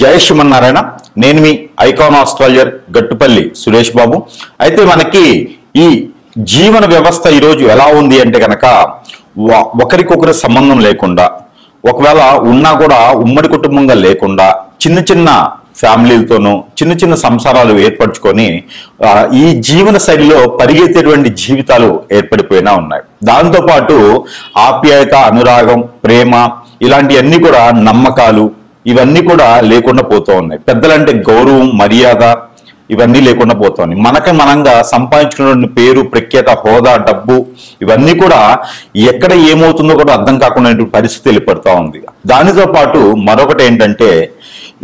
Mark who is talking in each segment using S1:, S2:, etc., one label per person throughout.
S1: జయ శ్రీమన్నారాయణ. నేను మీ icon astrologer Gattupalli Suresh Babu. అయితే మనకి ఈ జీవన వ్యవస్థ ఈరోజు ఎలా ఉంది అంటే కనుక ఒకరికొకరి సంబంధం లేకుండా, ఒకవేళ ఉన్నా కూడా ఉమ్మడి కుటుంబంగా లేకుండా చిన్న చిన్న ఫ్యామిలీలతోనూ చిన్న చిన్న సంసారాలు ఏర్పరచుకొని ఈ జీవన శైలిలో పరిగెత్తేటువంటి జీవితాలు ఏర్పడిపోయినా ఉన్నాయి. దాంతోపాటు ఆప్యాయత, అనురాగం, ప్రేమ ఇలాంటివన్నీ కూడా, నమ్మకాలు ఇవన్నీ కూడా లేకుండా పోతూ ఉన్నాయి. పెద్దలంటే గౌరవం, మర్యాద ఇవన్నీ లేకుండా పోతూ ఉన్నాయి. మనంగా సంపాదించుకున్న పేరు, ప్రఖ్యాత, హోదా, డబ్బు ఇవన్నీ కూడా ఎక్కడ ఏమవుతుందో కూడా అర్థం కాకుండా పరిస్థితి ఏర్పడుతూ ఉంది. దానితో పాటు మరొకటి ఏంటంటే,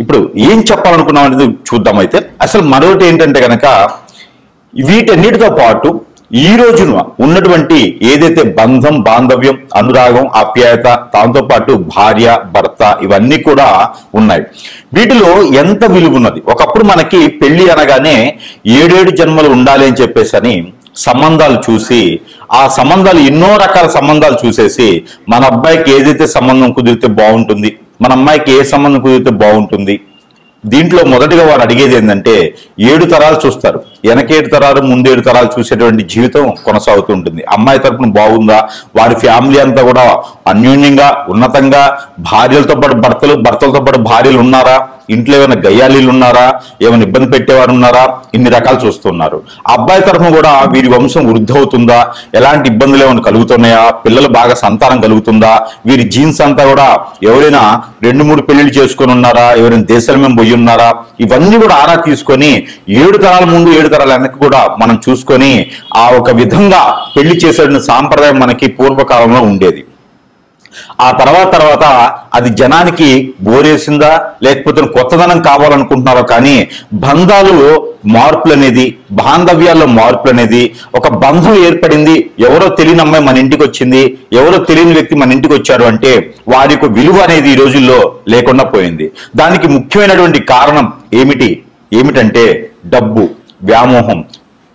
S1: ఇప్పుడు ఏం చెప్పాలనుకున్నాం అనేది చూద్దాం. అయితే అసలు మరొకటి ఏంటంటే కనుక వీటన్నిటితో పాటు ఈ రోజున ఉన్నటువంటి ఏదైతే బంధం, బాంధవ్యం, అనురాగం, ఆప్యాయత, దాంతో పాటు భార్య, భర్త ఇవన్నీ కూడా ఉన్నాయి. వీటిలో ఎంత విలువ ఉన్నది. ఒకప్పుడు మనకి పెళ్లి అనగానే 7 జన్మలు ఉండాలి అని చెప్పేసి సంబంధాలు చూసి, ఆ సంబంధాలు ఎన్నో రకాల సంబంధాలు చూసేసి మన అబ్బాయికి ఏదైతే సంబంధం కుదిరితే బాగుంటుంది, మన అమ్మాయికి ఏ సంబంధం కుదిరితే బాగుంటుంది, దీంట్లో మొదటిగా వారు అడిగేది ఏంటంటే 7 తరాలు చూస్తారు. వెనక 7 తరాలు, ముందు 7 తరాలు చూసేటువంటి జీవితం కొనసాగుతూ ఉంటుంది. అమ్మాయి తరపున బాగుందా, వారి ఫ్యామిలీ అంతా కూడా అన్యోన్యంగా, ఉన్నతంగా, భార్యలతో పాటు భర్తలు, భర్తలతో పాటు భార్యలు ఉన్నారా, ఇంట్లో ఏమైనా గయ్యాలీలు ఉన్నారా, ఏమైనా ఇబ్బంది పెట్టేవారు ఉన్నారా, ఇన్ని రకాలు చూస్తున్నారు. అబ్బాయి తరఫున కూడా వీరి వంశం వృద్ధి అవుతుందా, ఎలాంటి ఇబ్బందులు ఏమైనా కలుగుతున్నాయా, పిల్లలు బాగా సంతానం కలుగుతుందా, వీరి జీన్స్ అంతా కూడా ఎవరైనా 2-3 పెళ్లిళ్ళు చేసుకొని ఉన్నారా, ఎవరైనా దేశాల మేము పోయి ఉన్నారా, ఇవన్నీ కూడా ఆరా తీసుకొని 7 తరాల ముందు 7 తరాల వెనక్కి కూడా మనం చూసుకొని ఆ ఒక విధంగా పెళ్లి చేసే సాంప్రదాయం మనకి పూర్వకాలంలో ఉండేది. ఆ తర్వాత అది జనానికి బోరేసిందా, లేకపోతే కొత్తదనం కావాలనుకుంటున్నారో కానీ బంధాలు మార్పులు అనేది, బాంధవ్యాల్లో మార్పులు అనేది, ఒక బంధం ఏర్పడింది, ఎవరో తెలియని అమ్మాయి మన ఇంటికి వచ్చింది, ఎవరో తెలియని వ్యక్తి మన ఇంటికి వచ్చాడు అంటే వారి యొక్క విలువ అనేది ఈ రోజుల్లో లేకుండా పోయింది. దానికి ముఖ్యమైనటువంటి కారణం ఏమిటంటే డబ్బు, వ్యామోహం,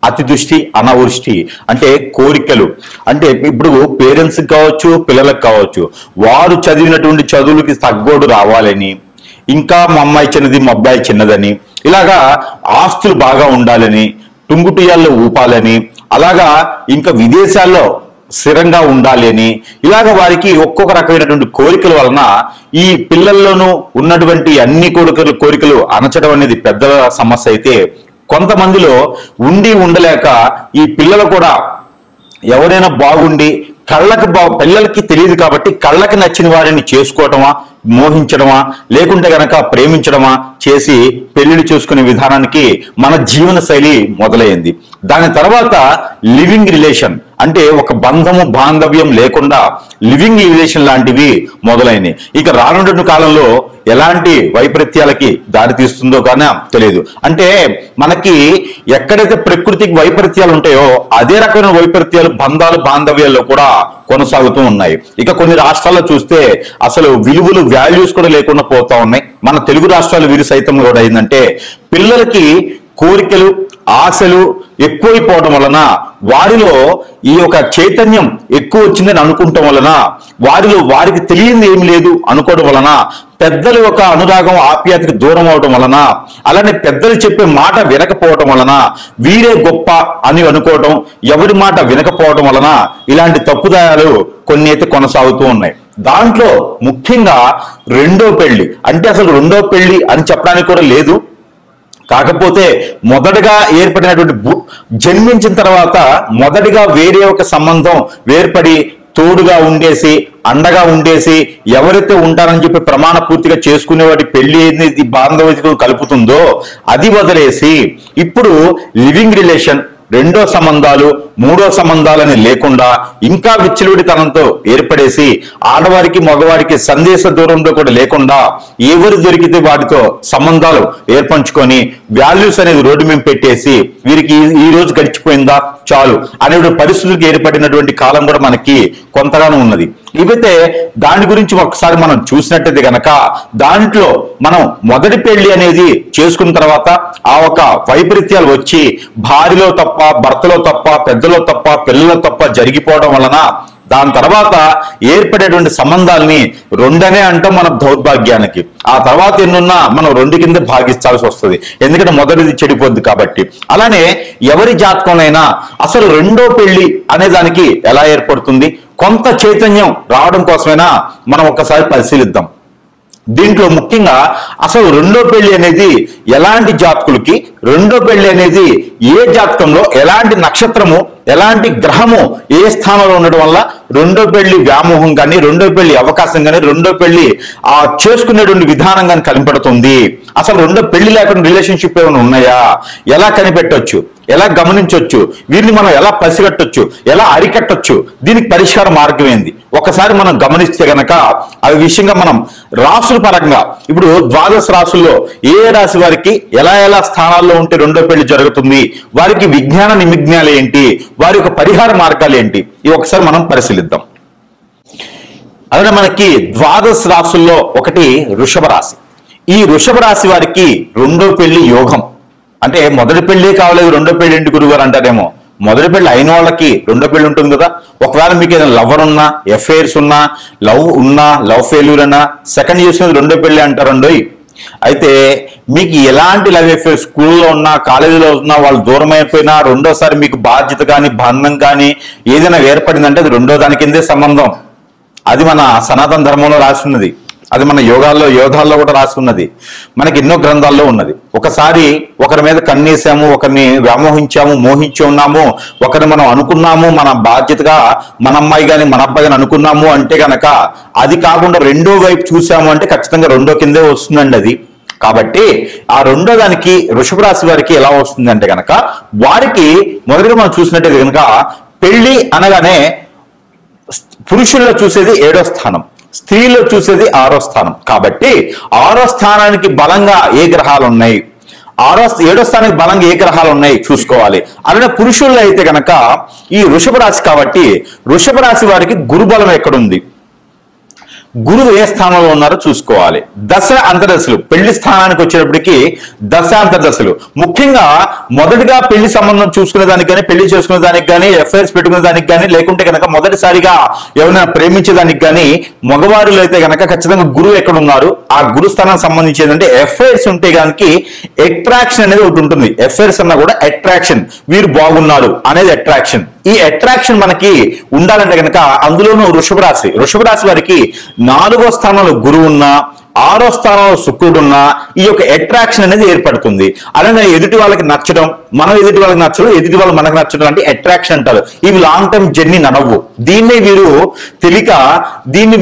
S1: అతిదృష్టి, అనావృష్టి, అంటే కోరికలు. అంటే ఇప్పుడు పేరెంట్స్కి కావచ్చు, పిల్లలకు కావచ్చు, వారు చదివినటువంటి చదువులకి తగ్గోడు రావాలని, ఇంకా మా అమ్మాయి చిన్నది, మా అబ్బాయి చిన్నదని, ఇలాగా ఆస్తులు బాగా ఉండాలని, టుంగుటియాల్లో ఊపాలని, అలాగా ఇంకా విదేశాల్లో స్థిరంగా ఉండాలి అని, ఇలాగ వారికి ఒక్కొక్క రకమైనటువంటి కోరికల వలన ఈ పిల్లల్లోనూ ఉన్నటువంటి అన్ని కోరికలు అణచడం అనేది పెద్దల సమస్య అయితే, కొంతమందిలో ఉండలేక ఈ పిల్లలు కూడా ఎవరైనా బాగుండి పిల్లలకి తెలియదు కాబట్టి కళ్ళకి నచ్చిన వారిని చేసుకోవటమా, మోహించడమా, లేకుంటే గనక ప్రేమించడమా చేసి పెళ్లిళ్ళు చూసుకునే విధానానికి మన జీవన శైలి మొదలైంది. దాని తర్వాత లివింగ్ రిలేషన్, అంటే ఒక బంధము, బాంధవ్యం లేకుండా లివింగ్ రిలేషన్ లాంటివి మొదలైనవి. ఇక రానున్న కాలంలో ఎలాంటి వైపరీత్యాలకి దారి తీస్తుందో కానీ తెలియదు. అంటే మనకి ఎక్కడైతే ప్రకృతికి వైపరీత్యాలు ఉంటాయో అదే రకమైన వైపరీత్యాలు బంధాలు, బాంధవ్యాల్లో కూడా కొనసాగుతూ ఉన్నాయి. ఇక కొన్ని రాష్ట్రాల్లో చూస్తే అసలు విలువలు, వాల్యూస్ కూడా లేకుండా పోతా ఉన్నాయి. మన తెలుగు రాష్ట్రాలు వీరు సైతం కూడా ఏంటంటే పిల్లలకి కోరికలు, ఆశలు ఎక్కువైపోవడం వలన, వారిలో ఈ యొక్క చైతన్యం ఎక్కువ వచ్చిందని అనుకుంటాం వలన, వారికి తెలియంది ఏమి లేదు అనుకోవడం వలన, పెద్దల యొక్క అనురాగం, ఆప్యాయతకి దూరం అవడం వలన, అలానే పెద్దలు చెప్పే మాట వినకపోవడం వలన, వీరే గొప్ప అని అనుకోవడం, ఎవరి మాట వినకపోవడం వలన ఇలాంటి తప్పుదాయాలు కొన్ని అయితే కొనసాగుతూ ఉన్నాయి. దాంట్లో ముఖ్యంగా రెండో పెళ్లి, అంటే అసలు రెండో పెళ్లి అని చెప్పడానికి కూడా లేదు. కాకపోతే మొదటగా ఏర్పడినటువంటి జన్మించిన తర్వాత మొదటిగా వేరే ఒక సంబంధం ఏర్పడి తోడుగా ఉండేసి, అండగా ఉండేసి, ఎవరైతే ఉంటారని చెప్పి ప్రమాణ పూర్తిగా చేసుకునే వాటి పెళ్లి ఏది బాంధవ్యం కలుపుతుందో అది వదిలేసి ఇప్పుడు లివింగ్ రిలేషన్, రెండో సంబంధాలు, మూడో సంబంధాలని లేకుండా ఇంకా విచ్చలవిడితనంతో ఏర్పడేసి ఆడవారికి, మగవారికి సందేశ దూరంలో కూడా లేకుండా ఎవరు దొరికితే వాటితో సంబంధాలు ఏర్పంచుకొని వాల్యూస్ అనేది రోడ్డు మీద పెట్టేసి వీరికి ఈ రోజు గడిచిపోయిందా చాలు అనే పరిస్థితులకు ఏర్పడినటువంటి కాలం కూడా మనకి కొంతగానో ఉన్నది. ఇవైతే దాని గురించి ఒకసారి మనం చూసినట్టయితే గనక దాంట్లో మనం మొదటి పెళ్లి అనేది చేసుకున్న తర్వాత ఆ ఒక వైపరీత్యాలు వచ్చి భార్యలో తప్ప, భర్తలో తప్ప, పెద్దలో తప్ప, పిల్లలో తప్ప జరిగిపోవడం వలన దాని తర్వాత ఏర్పడేటువంటి సంబంధాలని రెండనే అంటాం మన దౌర్భాగ్యానికి. ఆ తర్వాత ఎన్నున్నా మనం రెండు కింద భాగిస్తాల్సి వస్తుంది, ఎందుకంటే మొదటిది చెడిపోద్ది కాబట్టి. అలానే ఎవరి జాతకంలోనైనా అసలు రెండో పెళ్లి అనే దానికి ఎలా ఏర్పడుతుంది, కొంత చైతన్యం రావడం కోసమైనా మనం ఒక్కసారి పరిశీలిద్దాం. దీంట్లో ముఖ్యంగా అసలు రెండో పెళ్లి అనేది ఎలాంటి జాతకులకి, రెండో పెళ్లి అనేది ఏ జాతకంలో ఎలాంటి నక్షత్రము ఎలాంటి గ్రహము ఏ స్థానంలో ఉండడం వల్ల రెండో పెళ్లి వ్యామోహం కానీ, రెండో పెళ్లి అవకాశం కానీ, రెండో పెళ్లి చేసుకునేటువంటి విధానం కానీ కనిపెడుతుంది. అసలు రెండో పెళ్లి లేకుండా రిలేషన్షిప్ ఏమైనా ఉన్నాయా, ఎలా కనిపెట్టొచ్చు, ఎలా గమనించవచ్చు, వీరిని మనం ఎలా పసిగట్టొచ్చు, ఎలా అరికట్టొచ్చు, దీనికి పరిష్కార మార్గం ఏంది ఒకసారి మనం గమనిస్తే గనక ఆ విషయంగా మనం రాసుల పరంగా ఇప్పుడు ద్వాదశ రాసుల్లో ఏ రాశి వారికి ఎలా ఎలా స్థానాల్లో ఉంటే రెండో పెళ్లి జరుగుతుంది, వారికి విజ్ఞాన నిమిజ్ఞాలు ఏంటి, వారి యొక్క పరిహార మార్గాలు ఏంటి, ఇవి ఒకసారి మనం పరిశీలిద్దాం. అలానే మనకి ద్వాదశ రాసుల్లో ఒకటి వృషభ రాశి. ఈ వృషభ రాశి వారికి రెండో పెళ్లి యోగం. అంటే మొదటి పెళ్లి కావలేదు రెండో పెళ్లి ఏంటి గురుగారు అంటారేమో, మొదటి పెళ్లి అయిన వాళ్ళకి రెండో పెళ్లి ఉంటుంది కదా. ఒకవేళ మీకు ఏదైనా లవర్ ఉన్నా, ఎఫైర్స్ ఉన్నా, లవ్ ఫెయిల్యూర్ అన్నా సెకండ్ చేసినది రెండో పెళ్లి అంటారండోయ్. అయితే మీకు ఎలాంటి లవ్ అఫేర్ స్కూల్లో ఉన్నా, కాలేజీలో ఉన్నా, వాళ్ళు దూరం అయిపోయినా రెండోసారి మీకు బాధ్యత కానీ బంధం కానీ ఏదైనా ఏర్పడిందంటే అది రెండో దాని కిందే సంబంధం. అది మన సనాతన ధర్మంలో రాసి ఉన్నది, అది మన యోగాల్లో కూడా రాసి ఉన్నది, మనకి ఎన్నో గ్రంథాల్లో ఉన్నది. ఒకసారి ఒకరి మీద కన్నేసాము, ఒకరిని వ్యామోహించాము, మోహించి ఉన్నాము, ఒకరిని మనం అనుకున్నాము మన బాధ్యతగా, మన అమ్మాయి కానీ మన అబ్బాయి కానీ అనుకున్నాము అంటే గనక అది కాకుండా రెండో వైపు చూసాము అంటే ఖచ్చితంగా రెండో కిందే వస్తుందండి అది. కాబట్టి ఆ రెండో దానికి వృషభ రాశి వారికి ఎలా వస్తుంది అంటే గనక, వారికి మొదటిగా మనం చూసినట్టే కనుక పెళ్లి అనగానే పురుషుల్లో చూసేది 7వ స్థానం, స్త్రీలో చూసేది 6వ స్థానం. కాబట్టి 6వ స్థానానికి బలంగా ఏ గ్రహాలు ఉన్నాయి, 7వ స్థానానికి బలంగా ఏ గ్రహాలు ఉన్నాయి చూసుకోవాలి. అలానే పురుషుల్లో అయితే గనక ఈ వృషభ రాశి కాబట్టి వృషభ రాశి వారికి గురుబలం ఎక్కడుంది, గురువు ఏ స్థానంలో ఉన్నారో చూసుకోవాలి. దశ అంతర్దశలు పెళ్లి స్థానానికి వచ్చేటప్పటికి దశ అంతర్దశలు ముఖ్యంగా మొదటిగా పెళ్లి సంబంధం చూసుకునే దానికి కానీ, పెళ్లి చేసుకునే దానికి కానీ, ఎఫ్ఐఆర్స్ పెట్టుకునే దానికి కానీ, లేకుంటే కనుక మొదటిసారిగా ఎవరైనా ప్రేమించేదానికి కానీ మగవారిలో అయితే కనుక ఖచ్చితంగా గురువు ఎక్కడ ఉన్నారు, ఆ గురు స్థానానికి సంబంధించి ఏంటంటే ఎఫ్ఐఆర్స్ ఉంటే కనుక అట్రాక్షన్ అనేది ఒకటి ఉంటుంది. ఎఫ్ఐఆర్స్ అన్నా కూడా అట్రాక్షన్, వీరు బాగున్నారు అనేది అట్రాక్షన్. ఈ అట్రాక్షన్ మనకి ఉండాలంటే కనుక అందులోనూ వృషభ రాశి వారికి 4వ స్థానంలో గురువు ఉన్నా, 6వ స్థానంలో శుక్రుడు ఉన్నా ఈ యొక్క అట్రాక్షన్ అనేది ఏర్పడుతుంది. అలానే ఎదుటి వాళ్ళకి నచ్చడం, మనం ఎదుటి వాళ్ళకి నచ్చడం, ఎదుటి వాళ్ళు మనకు నచ్చడం అంటే అట్రాక్షన్ అంటారు. ఇవి లాంగ్ టర్మ్ జర్నీ నడవు. దీన్ని వీరు తెలియక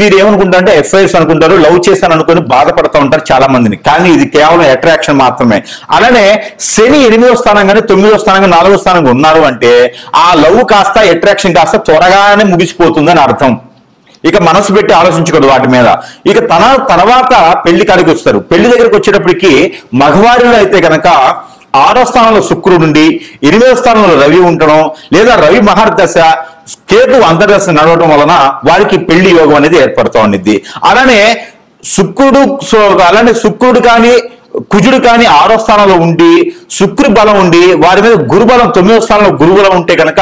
S1: వీరు ఏమనుకుంటారు అంటే ఎఫ్ఐఆర్స్ అనుకుంటారు, లవ్ చేస్తాను అనుకుని బాధపడుతూ ఉంటారు చాలా మందిని. కానీ ఇది కేవలం అట్రాక్షన్ మాత్రమే. అలానే శని 8వ స్థానం కానీ 9వ స్థానం కానీ 4వ స్థానం ఉన్నారు అంటే ఆ లవ్ కాస్త అట్రాక్షన్ కాస్త త్వరగానే ముగిసిపోతుందని అర్థం. ఇక మనసు పెట్టి ఆలోచించకూడదు వాటి మీద. ఇక తర్వాత పెళ్లి కాడికి వస్తారు. పెళ్లి దగ్గరికి వచ్చేటప్పటికి మగవారిలో అయితే కనుక 6వ స్థానంలో శుక్రుడు ఉండి 8వ స్థానంలో రవి ఉండడం, లేదా రవి మహర్దశ కేతు అంతర్దశ నడవడం వలన వారికి పెళ్లి యోగం అనేది ఏర్పడుతూ ఉండిద్ది. అలానే శుక్రుడు కానీ కుజుడు కానీ 6వ స్థానంలో ఉండి శుక్రు బలం ఉండి వారి మీద గురుబలం 9వ స్థానంలో గురుబలం ఉంటే కనుక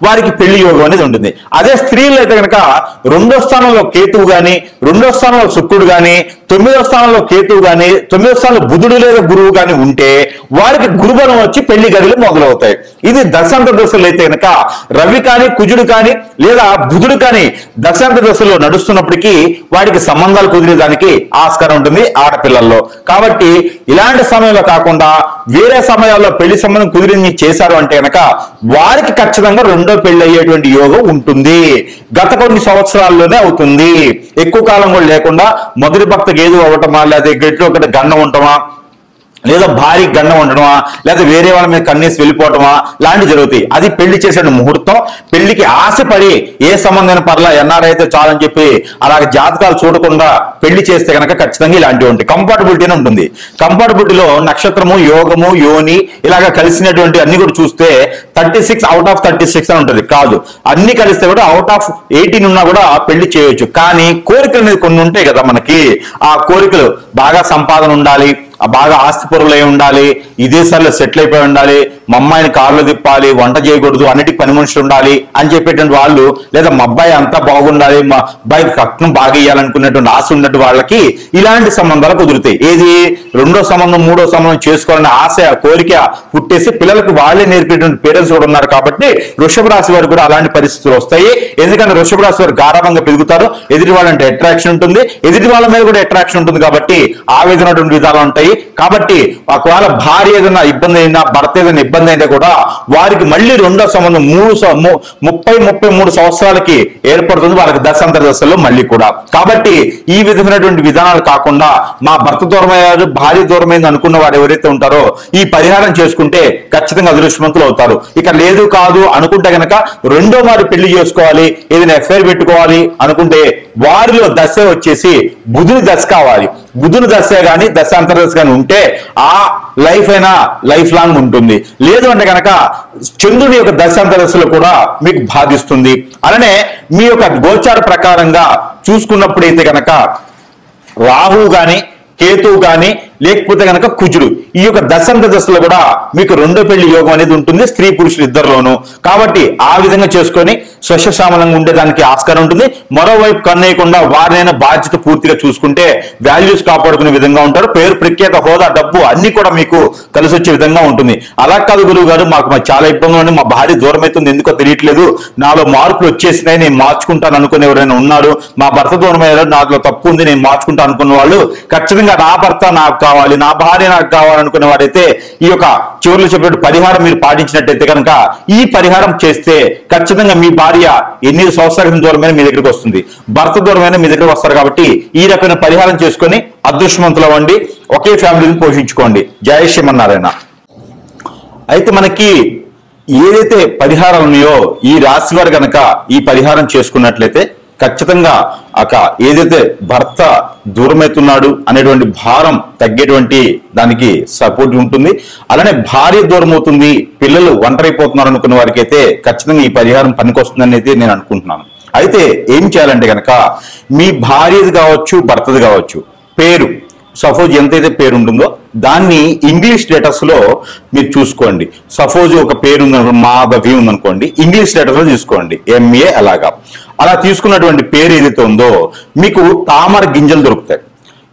S1: వారికి పెళ్లి యోగం అనేది ఉంటుంది. అదే స్త్రీలు అయితే కనుక 2వ స్థానంలో కేతువు గాని, 2వ స్థానంలో శుక్రుడు గాని, 9వ స్థానంలో కేతువు గాని, 9వ స్థానంలో బుధుడు లేదా గురువు గాని ఉంటే వారికి గురుబలం వచ్చి పెళ్లి గడులు మొదలవుతాయి. ఇది దశాంత దశలు అయితే కనుక రవి కానీ కుజుడు కానీ లేదా బుధుడు కానీ దశాంత దశలో నడుస్తున్నప్పటికీ వారికి సంబంధాలు కుదిరేదానికి ఆస్కారం ఉంటుంది ఆడపిల్లల్లో. కాబట్టి ఇలాంటి సమయంలో కాకుండా వేరే సమయాల్లో పెళ్లి సంబంధం కుదిరి చేశారు అంటే కనుక వారికి ఖచ్చితంగా రెండో పెళ్లి అయ్యేటువంటి యోగం ఉంటుంది. గత కొన్ని సంవత్సరాల్లోనే అవుతుంది, ఎక్కువ కాలం కూడా లేకుండా. మొదటి భక్తకి ఏదో అవ్వటమా, లేదా గట్టిలో ఒకటి గండం ఉండటమా, లేదా భారీ గండం ఉండడమా, లేదా వేరే వాళ్ళ మీద కన్నేసి వెళ్ళిపోవటమా లాంటివి జరుగుతాయి. అది పెళ్లి చేసే ముహూర్తం. పెళ్లికి ఆశపడి ఏ సంబంధం పర్లా ఎన్ఆర్ఐ అయితే చాలని చెప్పి అలాగే జాతకాలు చూడకుండా పెళ్లి చేస్తే కనుక ఖచ్చితంగా ఇలాంటివి ఉంటాయి. కంపాటబిలిటీనే ఉంటుంది. కంపాటబిలిటీలో నక్షత్రము, యోగము, యోని ఇలాగా కలిసినటువంటి అన్ని కూడా చూస్తే 36 అవుట్ ఆఫ్ 36 అని ఉంటుంది. కాదు, అన్ని కలిస్తే కూడా అవుట్ ఆఫ్ 18 ఉన్నా కూడా పెళ్లి చేయొచ్చు. కానీ కోరికలు అనేది కొన్ని ఉంటాయి కదా మనకి. ఆ కోరికలు బాగా సంపాదన ఉండాలి, బాగా ఆస్తిపరులై ఉండాలి, విదేశాల్లో సెటిల్ అయిపోయి ఉండాలి, మా అమ్మాయిని కారులో తిప్పాలి, వంట చేయకూడదు, అన్నిటికీ పని మనుషులు ఉండాలి అని చెప్పేటువంటి వాళ్ళు, లేదా మా అబ్బాయి అంతా బాగుండాలి, మా అబ్బాయికి కట్నం బాగా ఇవ్వాలనుకునేటువంటి ఆశ ఉన్నట్టు వాళ్ళకి ఇలాంటి సంబంధాలు కుదురుతాయి. ఏది రెండో సంబంధం మూడో సంబంధం చేసుకోవాలనే ఆశ కోరిక పుట్టేసి పిల్లలకు వాళ్ళే నేర్పేటువంటి పేరెంట్స్ కూడా ఉన్నారు. కాబట్టి వృషభ రాశి వారు కూడా అలాంటి పరిస్థితులు వస్తాయి. ఎందుకంటే వృషభ రాశి వారు గారాభంగా పెరుగుతారు, ఎదుటి వాళ్ళంటే అట్రాక్షన్ ఉంటుంది, ఎదుటి వాళ్ళ మీద కూడా అట్రాక్షన్ ఉంటుంది, కాబట్టి ఆ విధమైనటువంటి విధాలు ఉంటాయి. కాబట్టి ఒకవేళ భార్య ఏదైనా ఇబ్బంది అయినా, భర్త ఏదైనా ఇబ్బంది అయితే కూడా వారికి మళ్ళీ రెండో సంబంధం 33 సంవత్సరాలకి ఏర్పడుతుంది, వాళ్ళకి దశాంతర దశల్లో మళ్ళీ కూడా. కాబట్టి ఈ విధమైనటువంటి విధానాలు కాకుండా మా భర్త దూరమయ్యారు, భార్య దూరమైంది అనుకున్న వారు ఎవరైతే ఉంటారో ఈ పరిహారం చేసుకుంటే ఖచ్చితంగా అదృష్టవంతులు అవుతారు. ఇక లేదు కాదు అనుకుంటే గనక రెండో వారు పెళ్లి చేసుకోవాలి, ఏదైనా ఎఫ్ఐఆర్ పెట్టుకోవాలి అనుకుంటే వారిలో దశ వచ్చేసి బుధుని దశ కావాలి. బుధుని దశ కానీ దశాంతర దశ కానీ ఉంటే ఆ లైఫ్ అయినా లైఫ్ లాంగ్ ఉంటుంది. లేదు అంటే కనుక చంద్రుని యొక్క దశాంతర దశలో కూడా మీకు బాధిస్తుంది. అలానే మీ యొక్క గోచార ప్రకారంగా చూసుకున్నప్పుడైతే కనుక రాహువు గాని కేతువు గాని లేకపోతే కనుక కుజుడు ఈ యొక్క దశాంతర దశలో కూడా మీకు రెండో పెళ్లి యోగం అనేది ఉంటుంది, స్త్రీ పురుషులు ఇద్దరిలోనూ. కాబట్టి ఆ విధంగా చేసుకొని స్వశశామలంగా ఉండేదానికి ఆస్కారం ఉంటుంది. మరోవైపు కన్నేయకుండా వారినైనా బాధ్యత పూర్తిగా చూసుకుంటే వాల్యూస్ కాపాడుకునే విధంగా ఉంటారు. పేరు ప్రఖ్యాత హోదా డబ్బు అన్ని కూడా మీకు కలిసి వచ్చే విధంగా ఉంటుంది. అలా కాదు గురువు గారు, మాకు చాలా ఇబ్బందులు ఉంది, మా భార్య దూరం అవుతుంది, ఎందుకో తెలియట్లేదు, నాలో మార్పులు వచ్చేసినాయి, నేను మార్చుకుంటాను అనుకునే ఎవరైనా ఉన్నారు, మా భర్త దూరం అయ్యారు, నాలో తప్పు ఉంది, నేను మార్చుకుంటాను అనుకున్న వాళ్ళు ఖచ్చితంగా నా భర్త నాకు కావాలి, నా భార్య నాకు కావాలనుకునే వాడైతే ఈ యొక్క చివరిలో చెప్పినట్టు పరిహారం మీరు పాటించినట్టయితే కనుక ఈ పరిహారం చేస్తే ఖచ్చితంగా మీ భార్య ఎన్ని సంవత్సరాల దూరమైన మీ దగ్గరికి వస్తుంది, భర్త దూరమైన మీ దగ్గరికి వస్తారు. కాబట్టి ఈ రకమైన పరిహారం చేసుకొని అదృష్టవంతులు అవ్వండి, ఒకే ఫ్యామిలీని పోషించుకోండి. జై శ్రీమన్నారాయణ. అయితే మనకి ఏదైతే పరిహారాలు ఉన్నాయో ఈ రాశి వారు కనుక ఈ పరిహారం చేసుకున్నట్లయితే ఖచ్చితంగా ఏదైతే భర్త దూరమవుతున్నాడు అనేటువంటి భారం తగ్గేటువంటి దానికి సపోర్ట్ ఉంటుంది. అలానే భార్య దూరం అవుతుంది, పిల్లలు ఒంటరైపోతున్నారు అనుకున్న వారికి అయితే ఖచ్చితంగా ఈ పరిహారం పనికొస్తుందని అయితే నేను అనుకుంటున్నాను. అయితే ఏం చేయాలంటే కనుక మీ భార్యది కావచ్చు భర్తది కావచ్చు పేరు సపోజ్ ఎంతైతే పేరు ఉంటుందో దాన్ని ఇంగ్లీష్ లెటర్స్ లో మీరు చూసుకోండి. సపోజ్ ఒక పేరు ఉందనుకోండి, మాధవి ఉందనుకోండి, ఇంగ్లీష్ లెటర్స్ లో చూసుకోండి MA. అలా తీసుకున్నటువంటి పేరు ఏదైతే ఉందో మీకు తామర గింజలు దొరుకుతాయి,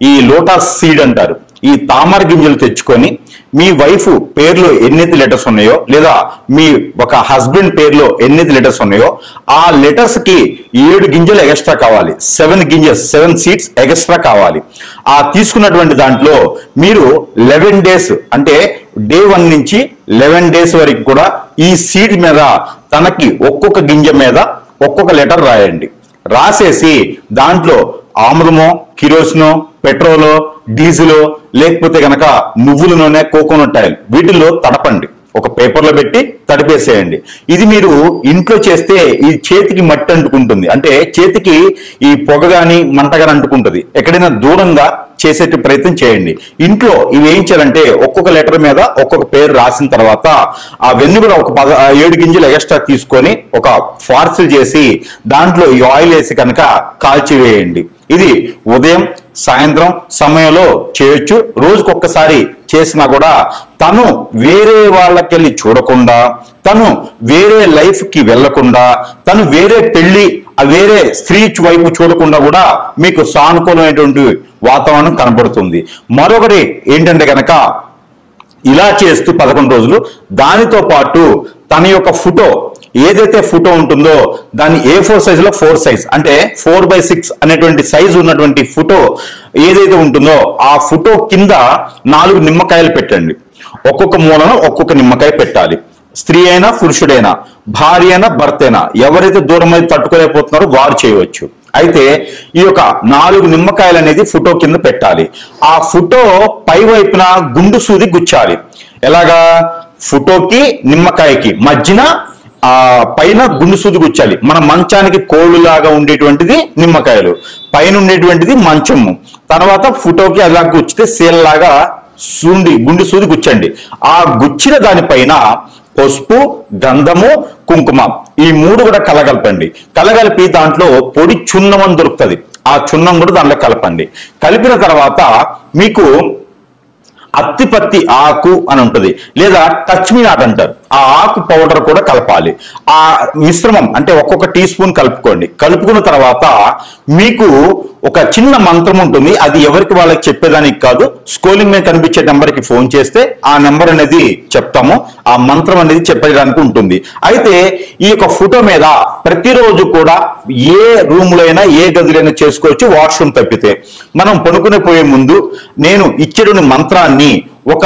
S1: ఈ లోటస్ సీడ్ అంటారు. ఈ తామర గింజలు తెచ్చుకొని మీ వైఫ్ పేరులో ఎన్నైతే లెటర్స్ ఉన్నాయో లేదా మీ ఒక హస్బెండ్ పేరులో ఎన్నైతే లెటర్స్ ఉన్నాయో ఆ లెటర్స్ కి 7 గింజలు ఎక్స్ట్రా కావాలి, 7 సీడ్స్ ఎక్స్ట్రా కావాలి. ఆ తీసుకున్నటువంటి దాంట్లో మీరు 11 డేస్ అంటే డే 1 నుంచి 11 డేస్ వరకు కూడా ఈ సీడ్ మీద తనకి ఒక్కొక్క గింజ మీద ఒక్కొక్క లెటర్ రాయండి. రాసేసి దాంట్లో ఆముదమో కిరోసినో పెట్రోలో డీజిలో లేకపోతే గనక నువ్వుల నూనె కోకోనట్ ఆయిల్ వీటిల్లో తడపండి, ఒక పేపర్లో పెట్టి తడిపేసేయండి. ఇది మీరు ఇంట్లో చేస్తే ఈ చేతికి మట్టి అంటుకుంటుంది, అంటే చేతికి ఈ పొగ గాని మంట గాని అంటుకుంటుంది. ఎక్కడైనా దూరంగా చేసే ప్రయత్నం చేయండి. ఇంట్లో ఇవి ఏం చేయాలంటే ఒక్కొక్క లెటర్ మీద ఒక్కొక్క పేరు రాసిన తర్వాత అవన్నీ కూడా ఒక 7 గింజలు ఎక్స్ట్రా తీసుకొని ఒక పార్సల్ చేసి దాంట్లో ఈ ఆయిల్ వేసి కనుక కాల్చివేయండి. ఇది ఉదయం సాయంత్రం సమయంలో చేయొచ్చు. రోజుకొక్కసారి చేసినా కూడా తను వేరే వాళ్ళకెళ్ళి చూడకుండా, తను వేరే లైఫ్ కి వెళ్లకుండా, తను వేరే పెళ్లి వేరే స్త్రీ వైపు చూడకుండా కూడా మీకు సానుకూలమైనటువంటి వాతావరణం కనబడుతుంది. మరొకటి ఏంటంటే కనుక ఇలా చేస్తూ 11 రోజులు దానితో పాటు తన యొక్క ఫోటో ఏదైతే ఫోటో ఉంటుందో దాన్ని A4 సైజ్ లో 4 సైజ్ అంటే 4/6 అనేటువంటి సైజు ఉన్నటువంటి ఫోటో ఏదైతే ఉంటుందో ఆ ఫోటో కింద 4 నిమ్మకాయలు పెట్టండి. ఒక్కొక్క మూలను ఒక్కొక్క నిమ్మకాయ పెట్టాలి. స్త్రీ అయినా పురుషుడైనా భార్య అయినా భర్త అయినా ఎవరైతే దూరం అయితే తట్టుకోలేకపోతున్నారో వారు చేయవచ్చు. అయితే ఈ యొక్క 4 నిమ్మకాయలు అనేది ఫోటో కింద పెట్టాలి. ఆ ఫోటో పై వైపున గుండు సూది గుచ్చాలి. ఎలాగా? ఫోటోకి నిమ్మకాయకి మధ్యన పైన గుండు సూది గుచ్చాలి. మన మంచానికి కోళ్ళులాగా ఉండేటువంటిది నిమ్మకాయలు, పైన ఉండేటువంటిది మంచము. తర్వాత ఫోటోకి అలా గుచ్చితే సీలలాగా గుండు సూది గుచ్చండి. ఆ గుచ్చిన దానిపైన పసుపు గంధము కుంకుమ ఈ 3 కూడా కలగలపండి. కలగలిపి దాంట్లో పొడి చున్నం అని దొరుకుతుంది, ఆ చున్నం కూడా దాంట్లో కలపండి. కలిపిన తర్వాత మీకు అత్తిపత్తి ఆకు అని ఉంటుంది, లేదా టచ్ మీ నాట్ అంటారు. ఆ ఆకు పౌడర్ కూడా కలపాలి. ఆ మిశ్రమం అంటే ఒక్కొక్క టీ స్పూన్ కలుపుకోండి. కలుపుకున్న తర్వాత మీకు ఒక చిన్న మంత్రం ఉంటుంది. అది ఎవరికి వాళ్ళకి చెప్పేదానికి కాదు. స్క్రోలింగ్ మీద కనిపించే నెంబర్కి ఫోన్ చేస్తే ఆ నెంబర్ అనేది చెప్తాము. ఆ మంత్రం అనేది చెప్పడానికి ఉంటుంది. అయితే ఈ యొక్క ఫోటో మీద ప్రతిరోజు కూడా ఏ రూమ్ లో అయినా ఏ గదిలో చేసుకోవచ్చు, వాష్రూమ్ తప్పితే. మనం పడుకునే పోయే ముందు నేను ఇచ్చేటువంటి మంత్రాన్ని ఒక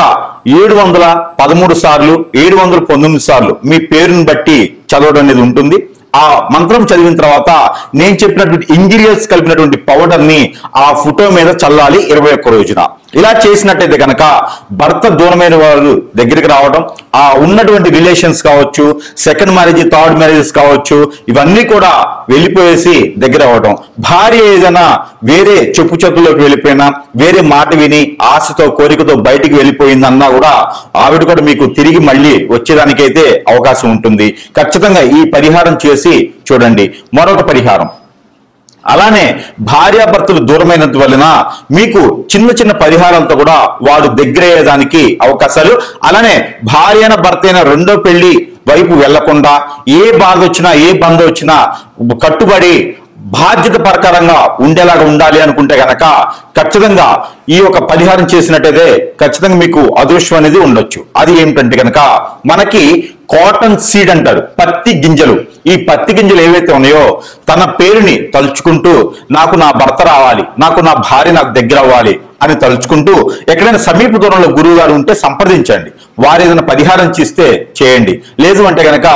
S1: 713 సార్లు 719 సార్లు మీ పేరుని బట్టి చదవడం అనేది ఉంటుంది. ఆ మంత్రం చదివిన తర్వాత నేను చెప్పినటువంటి ఇంగ్రీడియంట్స్ కలిపినటువంటి పౌడర్ ని ఆ ఫోటో మీద చల్లాలి 21 రోజున. ఇలా చేసినట్టయితే కనుక భర్త దూరమైన వారు దగ్గరికి రావడం, ఆ ఉన్నటువంటి రిలేషన్స్ కావచ్చు, సెకండ్ మ్యారేజ్ థర్డ్ మ్యారేజెస్ కావచ్చు, ఇవన్నీ కూడా వెళ్ళిపోయేసి దగ్గర అవడం. భార్య ఏదైనా వేరే చెప్పు చెప్పులోకి వెళ్ళిపోయినా, వేరే మాట విని ఆశతో కోరికతో బయటికి వెళ్ళిపోయిందన్నా కూడా ఆవిడ కూడా మీకు తిరిగి మళ్ళీ వచ్చేదానికైతే అవకాశం ఉంటుంది. ఖచ్చితంగా ఈ పరిహారం చేసి చూడండి. మరొక పరిహారం, అలానే భార్యాభర్తలు దూరమైనందు వలన మీకు చిన్న చిన్న పరిహారాలతో కూడా వాడు దగ్గరయ్యేదానికి అవకాశాలు. అలానే భార్య భర్త అయిన రెండో పెళ్లి వైపు వెళ్లకుండా ఏ బాధ వచ్చినా ఏ బంధం వచ్చినా కట్టుబడి బాధ్యత ప్రకారంగా ఉండేలాగా ఉండాలి అనుకుంటే గనక ఖచ్చితంగా ఈ యొక్క పరిహారం చేసినట్టయితే ఖచ్చితంగా మీకు అదృష్టం అనేది ఉండొచ్చు. అది ఏమిటంటే కనుక మనకి కాటన్ సీడ్ అంటారు, పత్తి గింజలు. ఈ పత్తి గింజలు ఏవైతే ఉన్నాయో తన పేరుని తలుచుకుంటూ నాకు నా భర్త రావాలి, నాకు నా భార్య నాకు దగ్గర అవ్వాలి అని తలుచుకుంటూ ఎక్కడైనా సమీప దూరంలో గురువు గారు ఉంటే సంప్రదించండి. వారు ఏదైనా పరిహారం చేస్తే చేయండి. లేదు అంటే కనుక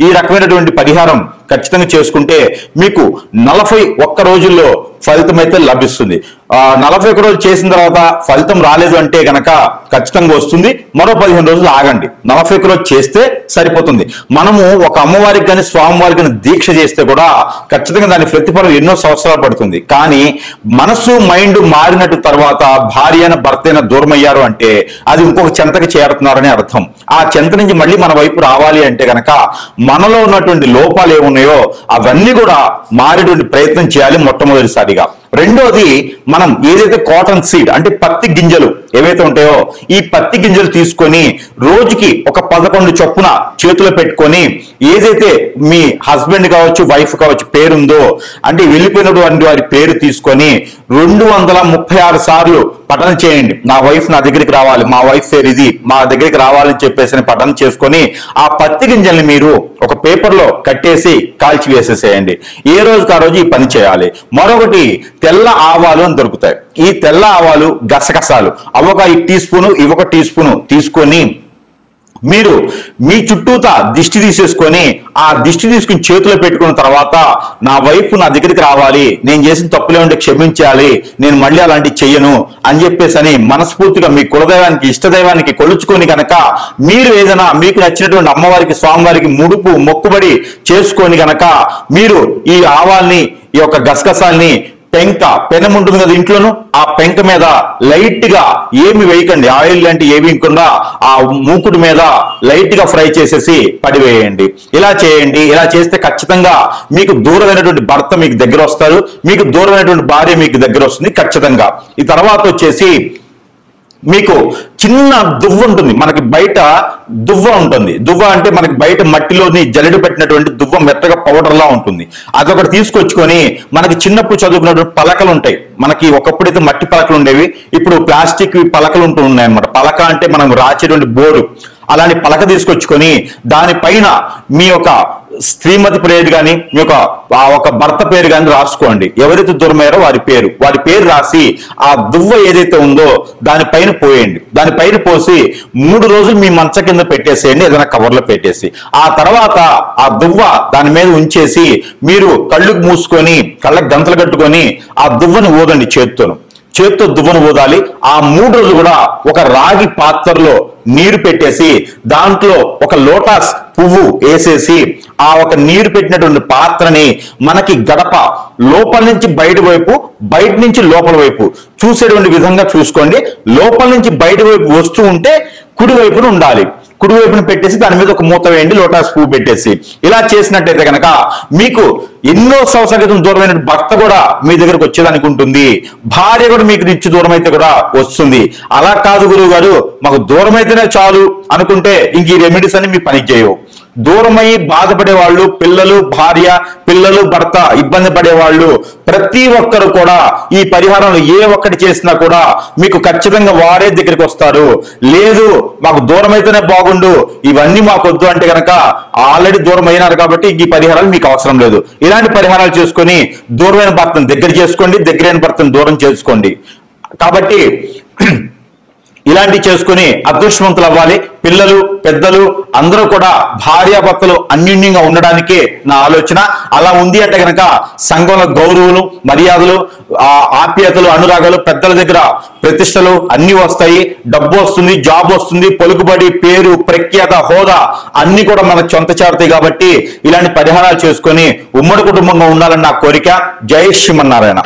S1: ఈ రకమైనటువంటి పరిహారం ఖచ్చితంగా చేసుకుంటే మీకు 41 రోజుల్లో ఫలితం అయితే లభిస్తుంది. 41 రోజులు చేసిన తర్వాత ఫలితం రాలేదు అంటే గనక ఖచ్చితంగా వస్తుంది. మరో 15 రోజులు ఆగండి. 41 రోజులు చేస్తే సరిపోతుంది. మనము ఒక అమ్మవారికి కానీ స్వామివారికి కానీ దీక్ష చేస్తే కూడా ఖచ్చితంగా దాని ప్రతిఫలం ఎన్నో సంవత్సరాలు పడుతుంది. కానీ మనసు మైండ్ మారినట్టు తర్వాత భార్య అయిన భర్త అయినా దూరం అయ్యారు అంటే అది ఇంకొక చెంతకి చేరుతున్నారని అర్థం. ఆ చెంత నుంచి మళ్ళీ మన వైపు రావాలి అంటే గనక మనలో ఉన్నటువంటి లోపాలు ఏమున్నాయో అవన్నీ కూడా మారేటువంటి ప్రయత్నం చేయాలి మొట్టమొదటిసారిగా. రెండోది, మనం ఏదైతే కాటన్ సీడ్ అంటే పత్తి గింజలు ఏవైతే ఉంటాయో ఈ పత్తి గింజలు తీసుకొని రోజుకి ఒక 11 చొప్పున చేతిలో పెట్టుకొని ఏదైతే మీ హస్బెండ్ కావచ్చు వైఫ్ కావచ్చు పేరుందో అంటే వెళ్ళిపోయినటువంటి వారి పేరు తీసుకొని 236 సార్లు పఠనం చేయండి. నా వైఫ్ నా దగ్గరికి రావాలి, మా వైఫ్ పేరు ఇది, మా దగ్గరికి రావాలని చెప్పేసి పఠనం చేసుకొని ఆ పత్తి గింజల్ని మీరు ఒక పేపర్లో కట్టేసి కాల్చి వేసేసేయండి. ఏ రోజుకి ఆ రోజు ఈ పని చేయాలి. మరొకటి, తెల్ల ఆవాలు అని దొరుకుతాయి. ఈ తెల్ల ఆవాలు గసగసాలు అవొక టీ స్పూను ఇవొక టీ స్పూను తీసుకొని మీరు మీ చుట్టూతా దిష్టి తీసేసుకొని ఆ దిష్టి తీసుకుని చేతిలో పెట్టుకున్న తర్వాత నా వైపు నా దగ్గరికి రావాలి, నేను చేసిన తప్పులే ఉంటే క్షమించాలి, నేను మళ్ళీ అలాంటివి చెయ్యను అని చెప్పేసి అని మనస్ఫూర్తిగా మీ కులదైవానికి ఇష్టదైవానికి కొలుచుకొని కనుక మీరు ఏదైనా మీకు నచ్చినటువంటి అమ్మవారికి స్వామివారికి ముడుపు మొక్కుబడి చేసుకొని కనుక మీరు ఈ ఆవాల్ని ఈ యొక్క గసగసాల్ని పెనం ఉంటుంది కదా ఇంట్లోను, ఆ పెంక మీద లైట్ గా ఏమి వేయకండి, ఆయిల్ లాంటి ఏమి వేయకుండా ఆ మూకుడు మీద లైట్ గా ఫ్రై చేసేసి పడివేయండి. ఇలా చేయండి. ఇలా చేస్తే ఖచ్చితంగా మీకు దూరమైనటువంటి భర్త మీకు దగ్గర వస్తారు, మీకు దూరమైనటువంటి భార్య మీకు దగ్గర వస్తుంది ఖచ్చితంగా. ఈ తర్వాత వచ్చేసి మీకు చిన్న దువ్వ ఉంటుంది, మనకి బయట దువ్వ ఉంటుంది. దువ్వ అంటే మనకి బయట మట్టిలోని జల్లెడ పెట్టినటువంటి దువ్వ మెత్తగా పౌడర్ లా ఉంటుంది. అదొకటి తీసుకొచ్చుకొని మనకి చిన్నప్పుడు చదువుకున్నటువంటి పలకలు ఉంటాయి. మనకి ఒకప్పుడైతే మట్టి పలకలు ఉండేవి, ఇప్పుడు ప్లాస్టిక్ పలకలు ఉంటూ ఉన్నాయి అన్నమాట. పలక అంటే మనం రాసేటువంటి బోర్డు, అలాంటి పలక తీసుకొచ్చుకొని దానిపైన మీ యొక్క శ్రీమతి పేరు కానీ మీ యొక్క భర్త పేరు కానీ రాసుకోండి. ఎవరైతే దూరమయ్యారో వారి పేరు రాసి ఆ దువ్వ ఏదైతే ఉందో దానిపైన పోయండి. దానిపైన పోసి 3 రోజులు మీ మంచ కింద పెట్టేసేయండి, ఏదైనా కవర్లో పెట్టేసి. ఆ తర్వాత ఆ దువ్వ దాని మీద ఉంచేసి మీరు కళ్ళు మూసుకొని కళ్ళకి గంతలు కట్టుకొని ఆ దువ్వని ఊదండి. చేత్తో దువ్వను ఊదాలి. ఆ 3 రోజులు కూడా ఒక రాగి పాత్రలో నీరు పెట్టేసి దాంట్లో ఒక లోటస్ పువ్వు వేసేసి ఆ ఒక నీరు పెట్టినటువంటి పాత్రని మనకి గడప లోపల నుంచి బయట వైపు, బయట నుంచి లోపల వైపు చూసేటువంటి విధంగా చూసుకోండి. లోపల నుంచి బయట వైపు వస్తూ ఉంటే కుడి వైపున ఉండాలి. కుడివైపున పెట్టేసి దాని మీద ఒక మూత వేయండి, లోటస్ పువ్వు పెట్టేసి. ఇలా చేసినట్టయితే కనుక మీకు ఎన్నో సంవత్సరాల క్రితం దూరమైన భర్త కూడా మీ దగ్గరకు వచ్చేదానికి ఉంటుంది. భార్య కూడా మీకు నుంచి దూరం అయితే కూడా వస్తుంది. అలా కాదు గురువు గారు, మాకు దూరం అయితేనే చాలు అనుకుంటే ఇంక ఈ రెమెడీస్ అని మీ పని చేయవు. దూరమై బాధపడే వాళ్ళు, పిల్లలు భార్య, పిల్లలు భర్త ఇబ్బంది పడే వాళ్ళు ప్రతి ఒక్కరు కూడా ఈ పరిహారంలో ఏ ఒక్కటి చేసినా కూడా మీకు ఖచ్చితంగా వారే దగ్గరికి వస్తారు. లేదు మాకు దూరం అయితేనే బాగుండు, ఇవన్నీ మాకు వద్దు అంటే కనుక ఆల్రెడీ దూరం అయినారు కాబట్టి ఈ పరిహారాలు మీకు అవసరం లేదు. ఇలాంటి పరిహారాలు చేసుకొని దూరమైన భర్తను దగ్గర చేసుకోండి, దగ్గరైన భర్తను దూరం చేసుకోండి. కాబట్టి ఇలాంటివి చేసుకుని అదృష్టవంతులు అవ్వాలి. పిల్లలు పెద్దలు అందరూ కూడా భార్యాభర్తలు అన్యోన్యంగా ఉండడానికే నా ఆలోచన. అలా ఉంది అంటే కనుక సంఘంలో గౌరవులు, మర్యాదలు, ఆప్యాయతలు, అనురాగాలు, పెద్దల దగ్గర ప్రతిష్టలు అన్ని వస్తాయి. డబ్బు వస్తుంది, జాబ్ వస్తుంది, పలుకుబడి, పేరు, ప్రఖ్యాత, హోదా అన్ని కూడా మనకు సొంత చేరుతాయి. కాబట్టి ఇలాంటి పరిహారాలు చేసుకొని ఉమ్మడి కుటుంబంగా ఉండాలని నా కోరిక. జై శ్రీమన్నారాయణ.